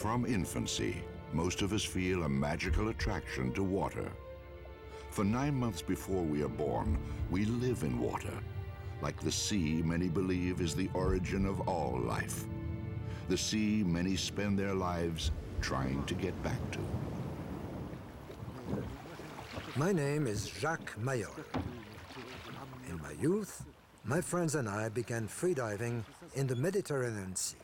From infancy, most of us feel a magical attraction to water. For 9 months before we are born, we live in water. Like the sea, many believe is the origin of all life. The sea many spend their lives trying to get back to. My name is Jacques Mayol. In my youth, my friends and I began freediving in the Mediterranean Sea,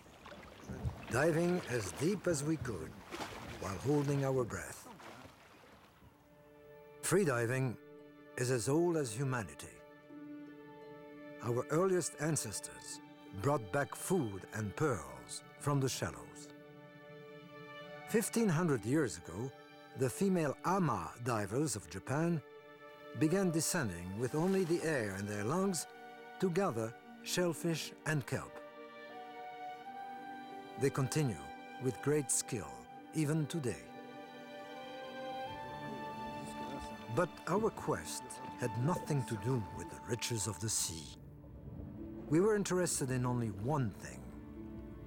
diving as deep as we could while holding our breath. Freediving is as old as humanity. Our earliest ancestors brought back food and pearls from the shallows. 1,500 years ago, the female ama divers of Japan began descending with only the air in their lungs to gather shellfish and kelp. They continue with great skill, even today. But our quest had nothing to do with the riches of the sea. We were interested in only one thing: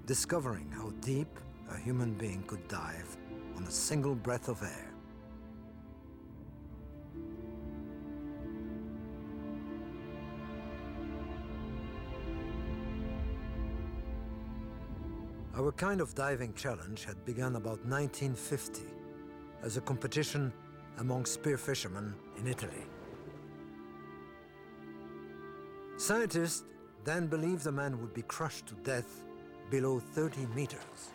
discovering how deep a human being could dive on a single breath of air. Our kind of diving challenge had begun about 1950 as a competition among spear fishermen in Italy. Scientists then believed the man would be crushed to death below 30 meters.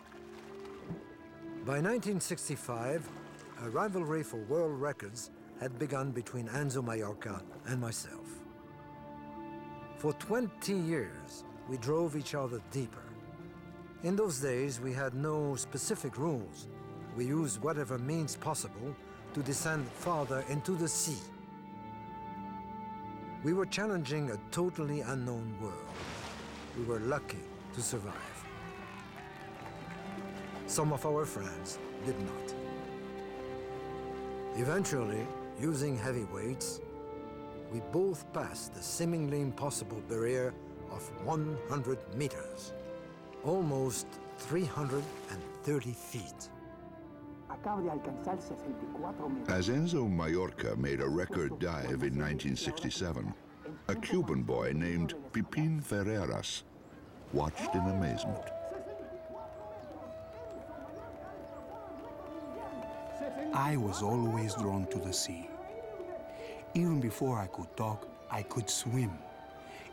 By 1965, a rivalry for world records had begun between Enzo Maiorca and myself. For 20 years, we drove each other deeper. In those days, we had no specific rules. We used whatever means possible to descend farther into the sea. We were challenging a totally unknown world. We were lucky to survive. Some of our friends did not. Eventually, using heavy weights, we both passed the seemingly impossible barrier of 100 meters, almost 330 feet. As Enzo Maiorca made a record dive in 1967, a Cuban boy named Pipin Feraras watched in amazement. I was always drawn to the sea. Even before I could talk, I could swim.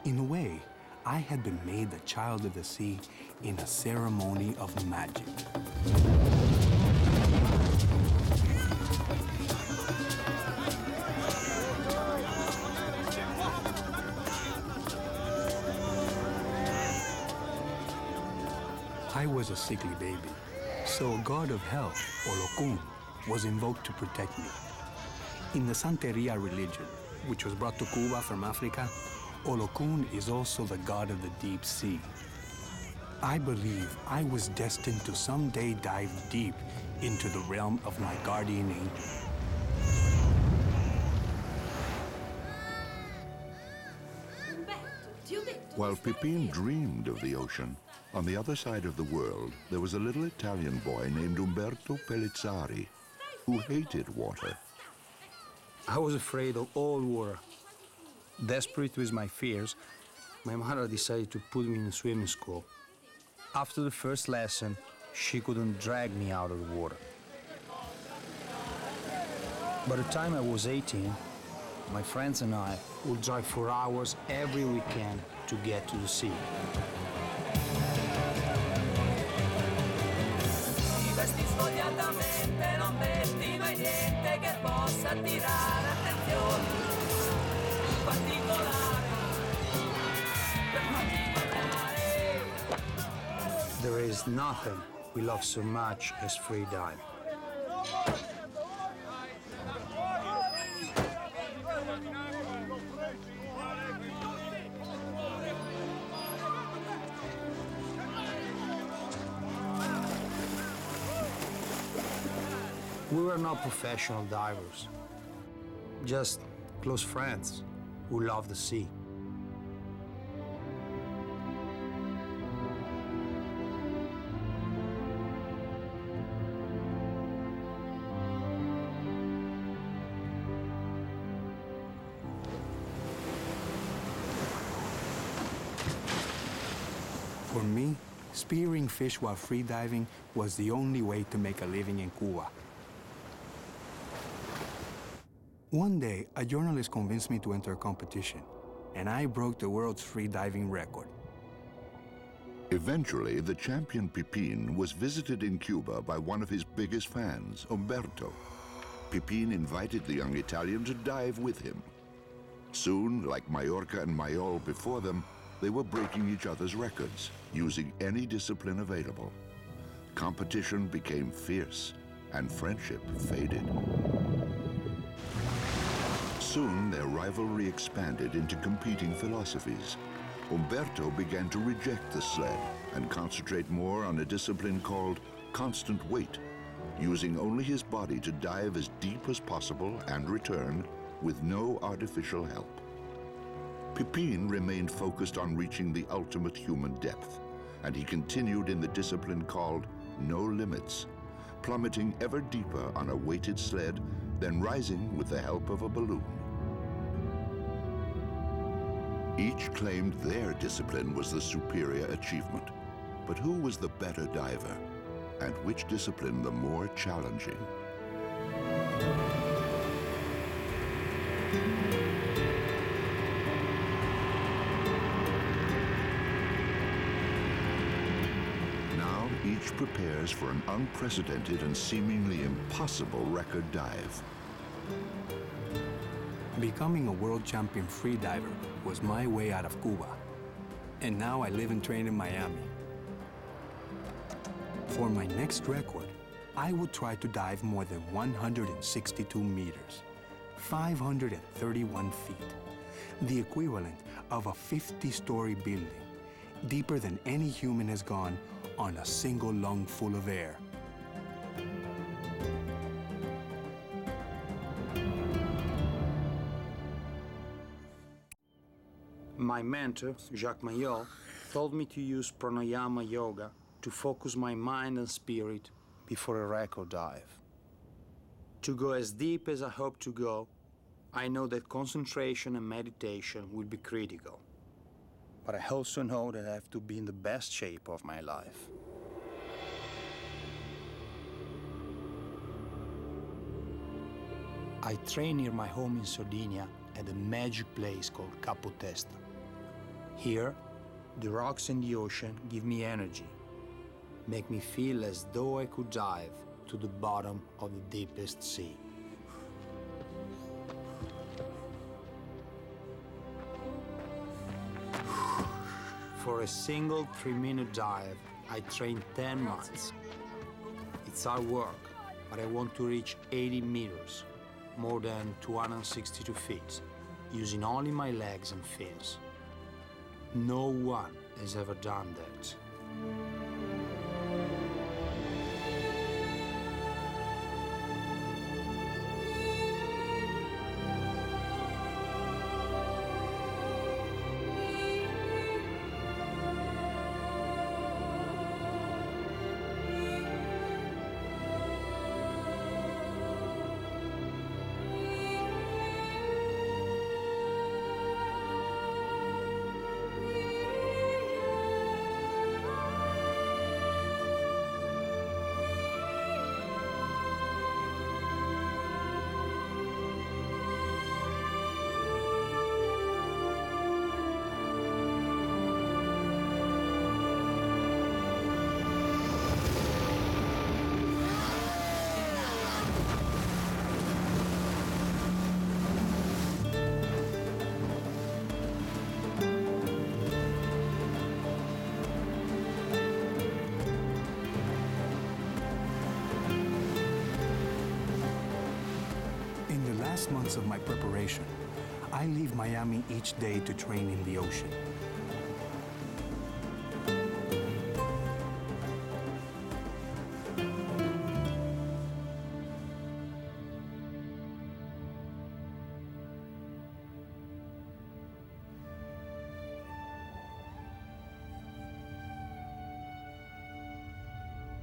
In a way, I had been made the child of the sea in a ceremony of magic. I was a sickly baby, so a god of health, Olokun, was invoked to protect me. In the Santeria religion, which was brought to Cuba from Africa, Olokun is also the god of the deep sea. I believe I was destined to someday dive deep into the realm of my guardian angel. While Pipin dreamed of the ocean, on the other side of the world, there was a little Italian boy named Umberto Pelicczari who hated water. I was afraid of all water. Desperate with my fears, my mother decided to put me in swimming school. After the first lesson, she couldn't drag me out of the water. By the time I was 18, my friends and I would drive for hours every weekend to get to the sea. There is nothing we love so much as free diving. We were not professional divers, just close friends who love the sea. me, spearing fish while freediving was the only way to make a living in Cuba. One day, a journalist convinced me to enter a competition, and I broke the world's freediving record. Eventually, the champion Pipin was visited in Cuba by one of his biggest fans, Umberto. Pipin invited the young Italian to dive with him. Soon, like Mallorca and Mayol before them, they were breaking each other's records, using any discipline available. Competition became fierce, and friendship faded. Soon, their rivalry expanded into competing philosophies. Umberto began to reject the sled and concentrate more on a discipline called constant weight, using only his body to dive as deep as possible and return with no artificial help. Pipin remained focused on reaching the ultimate human depth, and he continued in the discipline called no limits, plummeting ever deeper on a weighted sled, then rising with the help of a balloon. Each claimed their discipline was the superior achievement, but who was the better diver, and which discipline the more challenging? Now each prepares for an unprecedented and seemingly impossible record dive. Becoming a world champion freediver was my way out of Cuba, and now I live and train in Miami. For my next record, I would try to dive more than 162 meters, 531 feet, the equivalent of a 50-story building, deeper than any human has gone on a single lungful of air. My mentor, Jacques Mayol, told me to use pranayama yoga to focus my mind and spirit before a record dive. To go as deep as I hope to go, I know that concentration and meditation will be critical. But I also know that I have to be in the best shape of my life. I train near my home in Sardinia at a magic place called Capo Testa. Here, the rocks and the ocean give me energy, make me feel as though I could dive to the bottom of the deepest sea. For a single 3-minute dive, I trained 10 months. It's hard work, but I want to reach 80 meters, more than 262 feet, using only my legs and fins. No one has ever done that. Months of my preparation, I leave Miami each day to train in the ocean.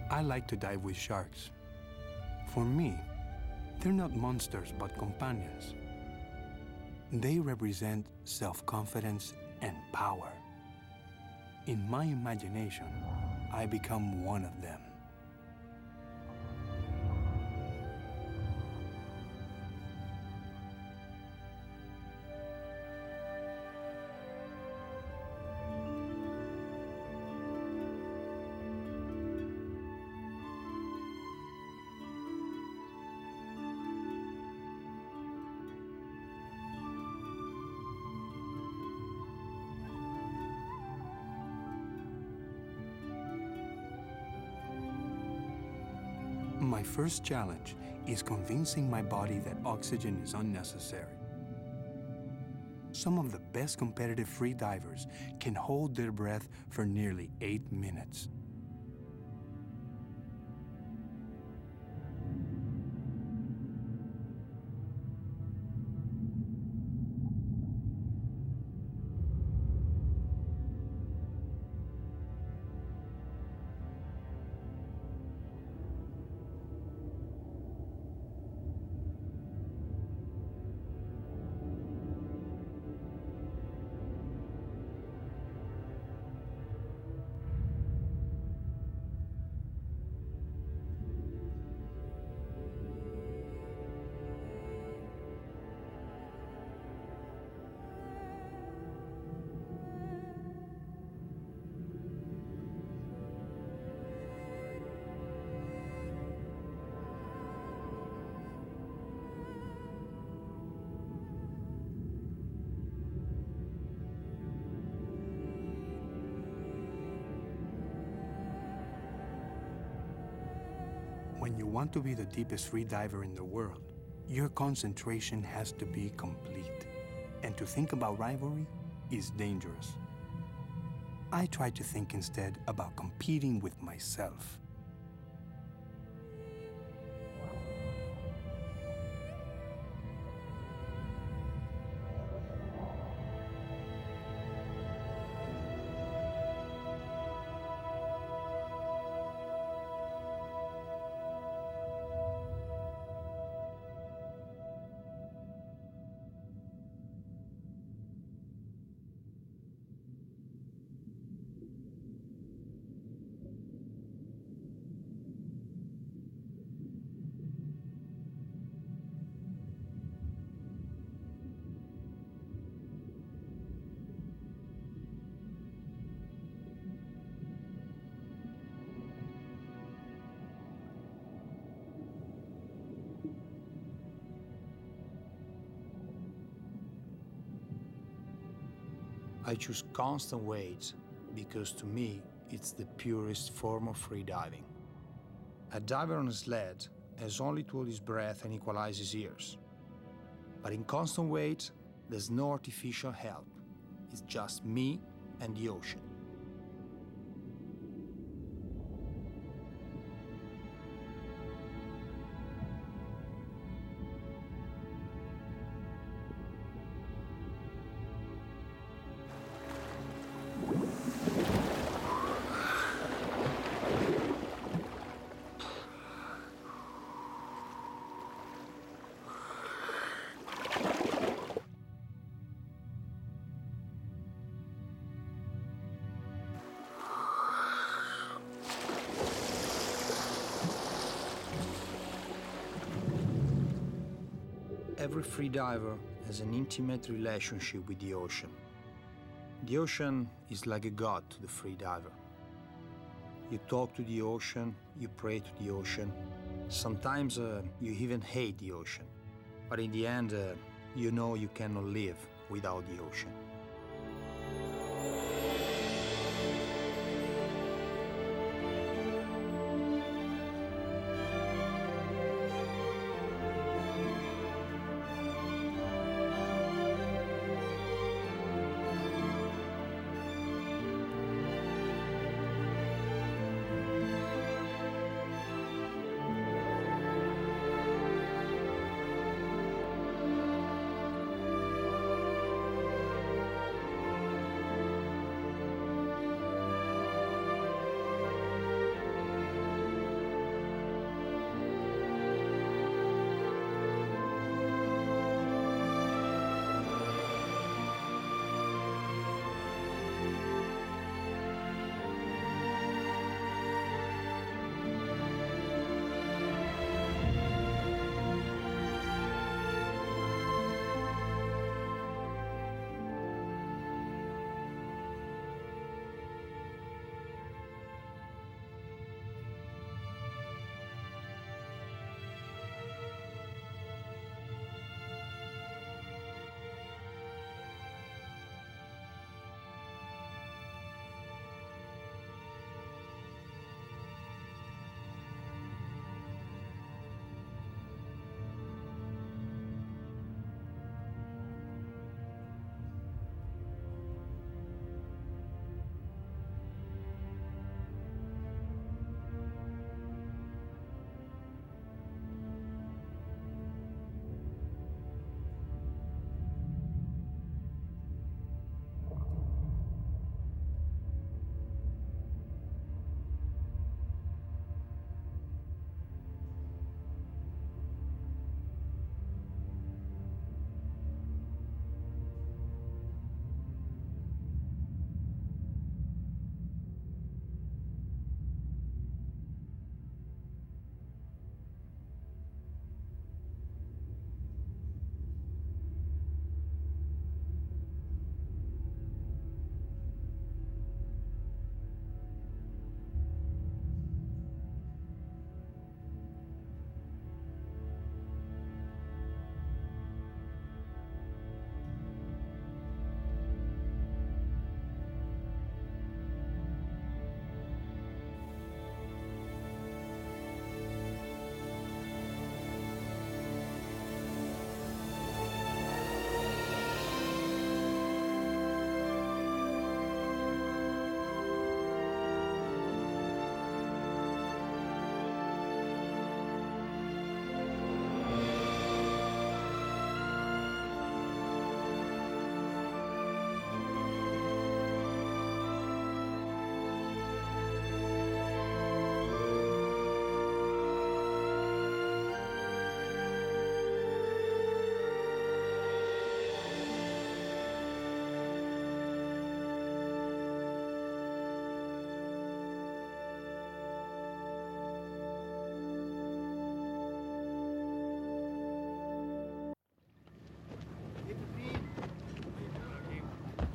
I like to dive with sharks. For me, they're not monsters, but companions. They represent self-confidence and power. In my imagination, I become one of them. My first challenge is convincing my body that oxygen is unnecessary. Some of the best competitive free divers can hold their breath for nearly 8 minutes. When you want to be the deepest free diver in the world, your concentration has to be complete. And to think about rivalry is dangerous. I try to think instead about competing with myself. I choose constant weights because to me it's the purest form of free diving. A diver on a sled has only to hold his breath and equalize his ears. But in constant weights, there's no artificial help. It's just me and the ocean. Every freediver has an intimate relationship with the ocean. The ocean is like a god to the freediver. You talk to the ocean, you pray to the ocean. Sometimes you even hate the ocean. But in the end, you know you cannot live without the ocean.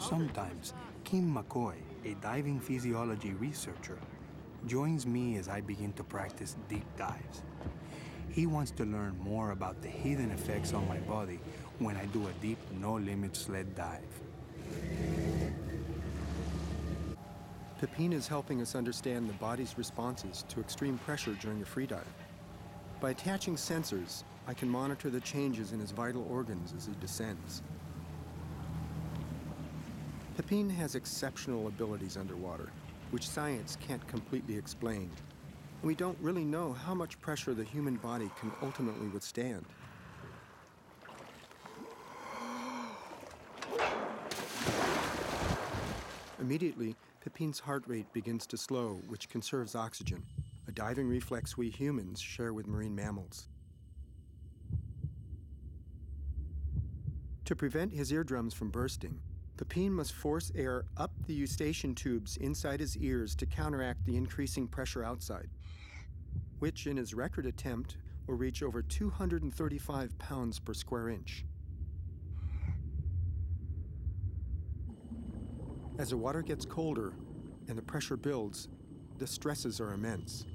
Sometimes, Kim McCoy, a diving physiology researcher, joins me as I begin to practice deep dives. He wants to learn more about the hidden effects on my body when I do a deep, no-limit sled dive. Pipin is helping us understand the body's responses to extreme pressure during a freedive. By attaching sensors, I can monitor the changes in his vital organs as he descends. Pipin has exceptional abilities underwater, which science can't completely explain. We don't really know how much pressure the human body can ultimately withstand. Immediately, Pipin's heart rate begins to slow, which conserves oxygen, a diving reflex we humans share with marine mammals. To prevent his eardrums from bursting, Pipin must force air up the eustachian tubes inside his ears to counteract the increasing pressure outside, which in his record attempt will reach over 235 pounds per square inch. As the water gets colder and the pressure builds, the stresses are immense.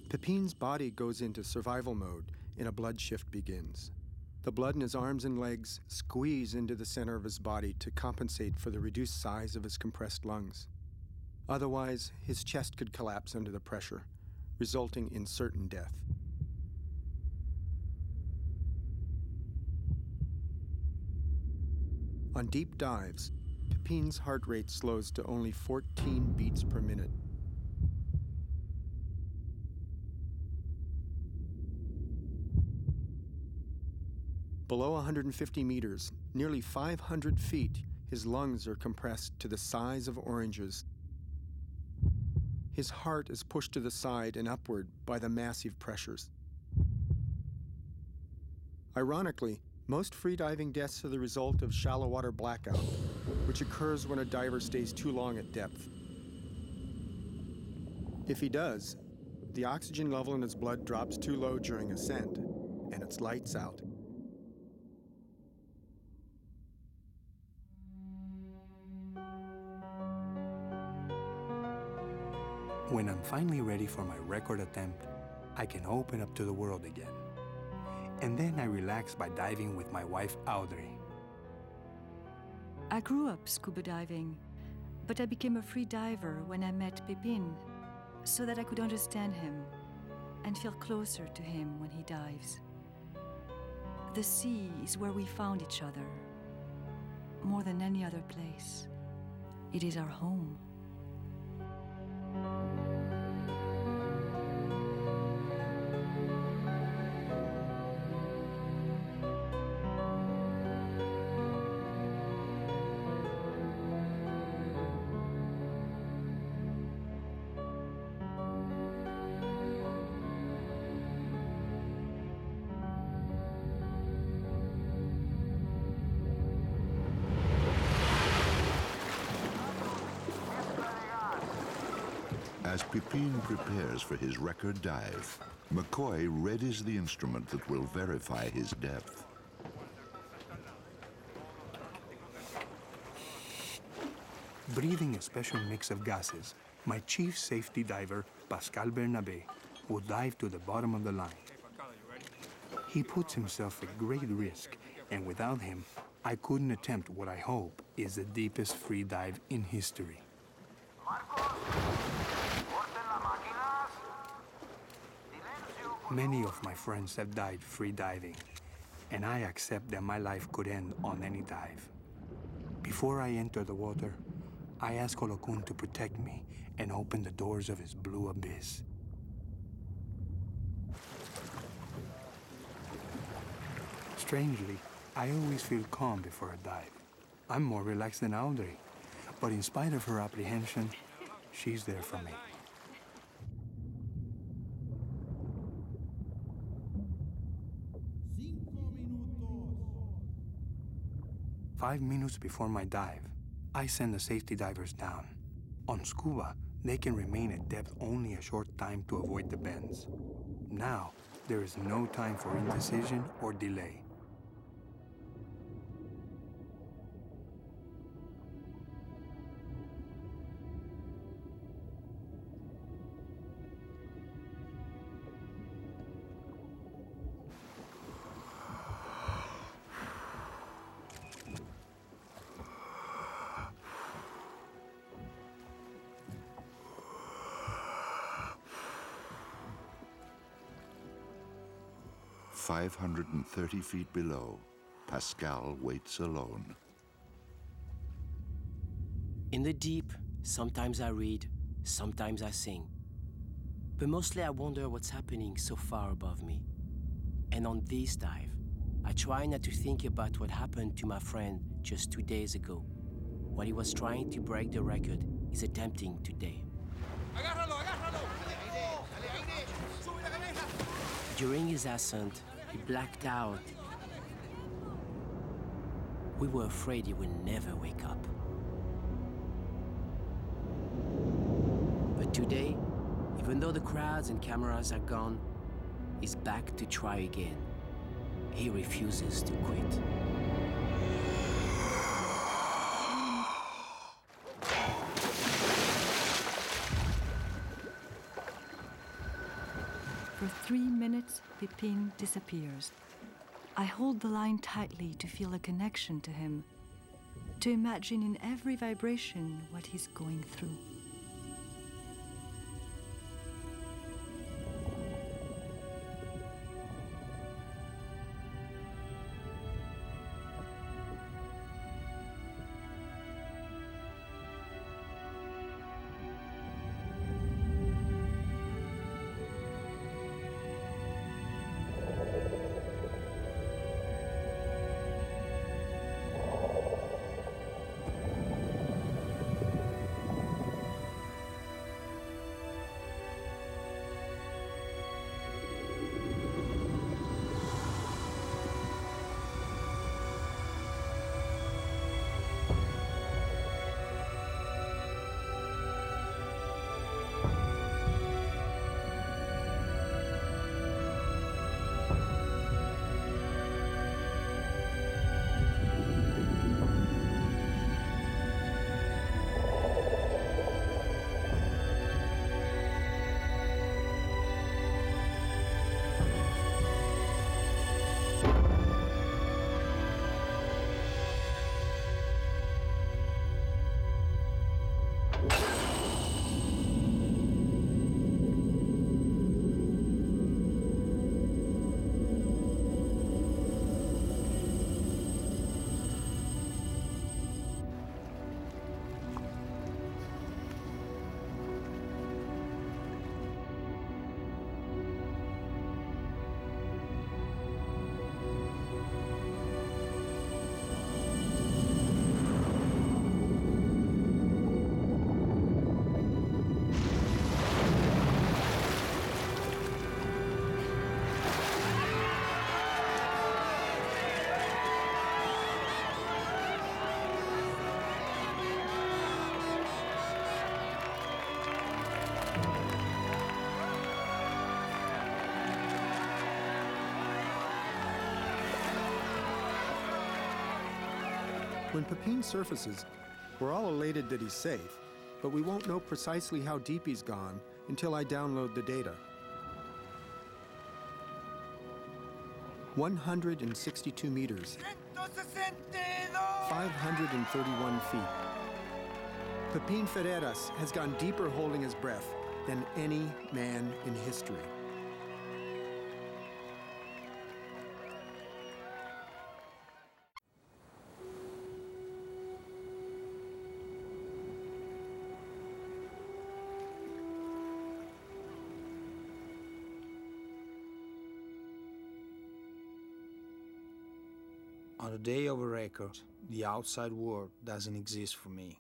Pipin's body goes into survival mode and a blood shift begins. The blood in his arms and legs squeeze into the center of his body to compensate for the reduced size of his compressed lungs. Otherwise, his chest could collapse under the pressure, resulting in certain death. On deep dives, Pipin's heart rate slows to only 14 beats per minute. Below 150 meters, nearly 500 feet, his lungs are compressed to the size of oranges. His heart is pushed to the side and upward by the massive pressures. Ironically, most freediving deaths are the result of shallow water blackout, which occurs when a diver stays too long at depth. If he does, the oxygen level in his blood drops too low during ascent, and it's lights out. When I'm finally ready for my record attempt, I can open up to the world again. And then I relax by diving with my wife, Audrey. I grew up scuba diving, but I became a free diver when I met Pipin, so that I could understand him and feel closer to him when he dives. The sea is where we found each other. More than any other place, it is our home. As Pipin prepares for his record dive, McCoy readies the instrument that will verify his depth. Breathing a special mix of gases, my chief safety diver, Pascal Bernabé, would dive to the bottom of the line. He puts himself at great risk, and without him, I couldn't attempt what I hope is the deepest free dive in history. Many of my friends have died free diving, and I accept that my life could end on any dive. Before I enter the water, I ask Olokun to protect me and open the doors of his blue abyss. Strangely, I always feel calm before a dive. I'm more relaxed than Audrey, but in spite of her apprehension, she's there for me. 5 minutes before my dive, I send the safety divers down. On scuba, they can remain at depth only a short time to avoid the bends. Now, there is no time for indecision or delay. 530 feet below, Pascal waits alone. In the deep, sometimes I read, sometimes I sing. But mostly I wonder what's happening so far above me. And on this dive, I try not to think about what happened to my friend just 2 days ago. What he was trying to break the record is attempting today. During his ascent, he blacked out. We were afraid he would never wake up. But today, even though the crowds and cameras are gone, he's back to try again. He refuses to quit. For 3 minutes, Pipin disappears. I hold the line tightly to feel a connection to him, to imagine in every vibration what he's going through. When Pipin surfaces, we're all elated that he's safe, but we won't know precisely how deep he's gone until I download the data. 162 meters. 531 feet. Pipin Feraras has gone deeper holding his breath than any man in history. On the day of a record, the outside world doesn't exist for me.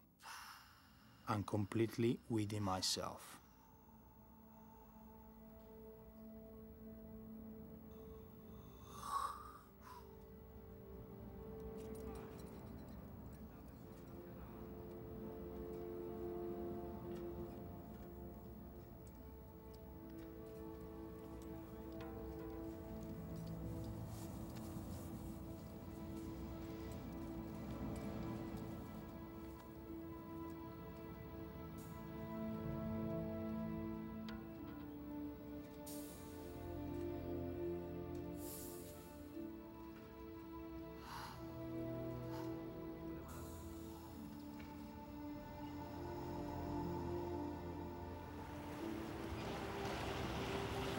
I'm completely within myself.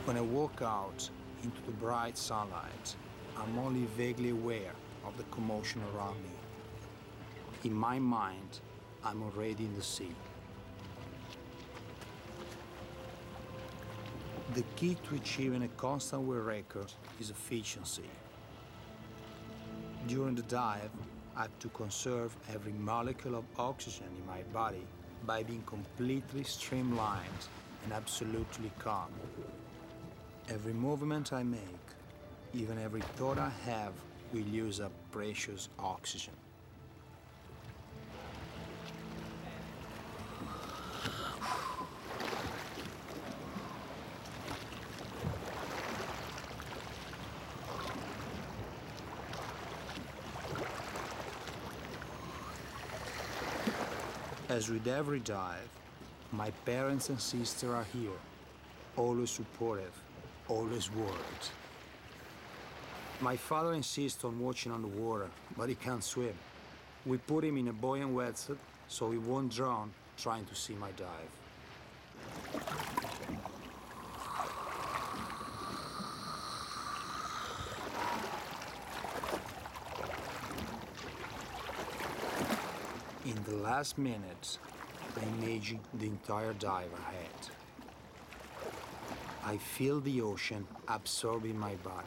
When I walk out, into the bright sunlight, I'm only vaguely aware of the commotion around me. In my mind, I'm already in the sea. The key to achieving a constant wave record is efficiency. During the dive, I have to conserve every molecule of oxygen in my body by being completely streamlined and absolutely calm. Every movement I make, even every thought I have, will use up precious oxygen. As with every dive, my parents and sister are here, always supportive, always worried. My father insists on watching underwater, but he can't swim. We put him in a buoyant wetsuit so he won't drown trying to see my dive. In the last minutes, I imagine the entire dive ahead. I feel the ocean absorbing my body.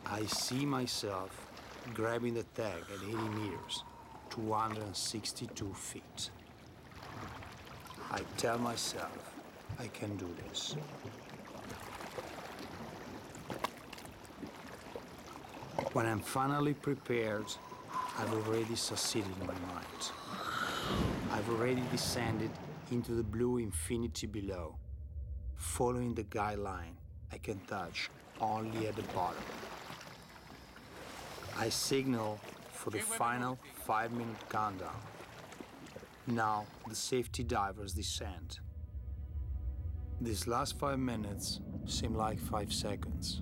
I see myself grabbing the tag at 80 meters, 262 feet. I tell myself I can do this. When I'm finally prepared, I've already succeeded in my mind. I've already descended into the blue infinity below. Following the guideline, I can touch only at the bottom. I signal for the final 5-minute countdown. Now the safety divers descend. These last 5 minutes seem like 5 seconds.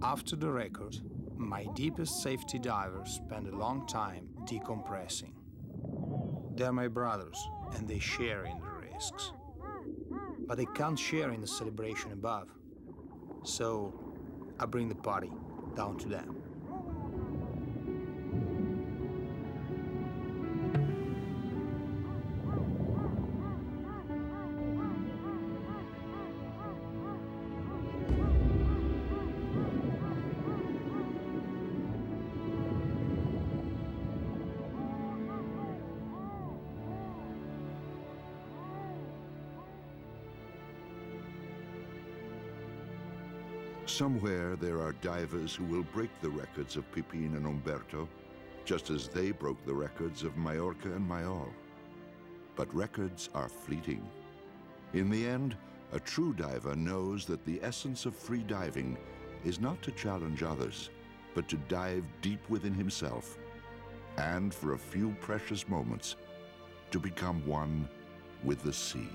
After the record, my deepest safety divers spend a long time decompressing. They're my brothers, and they share in the risks. But they can't share in the celebration above. So I bring the party down to them. Somewhere there are divers who will break the records of Pipin and Umberto, just as they broke the records of Mallorca and Mayol. But records are fleeting. In the end, a true diver knows that the essence of free diving is not to challenge others, but to dive deep within himself, and for a few precious moments, to become one with the sea.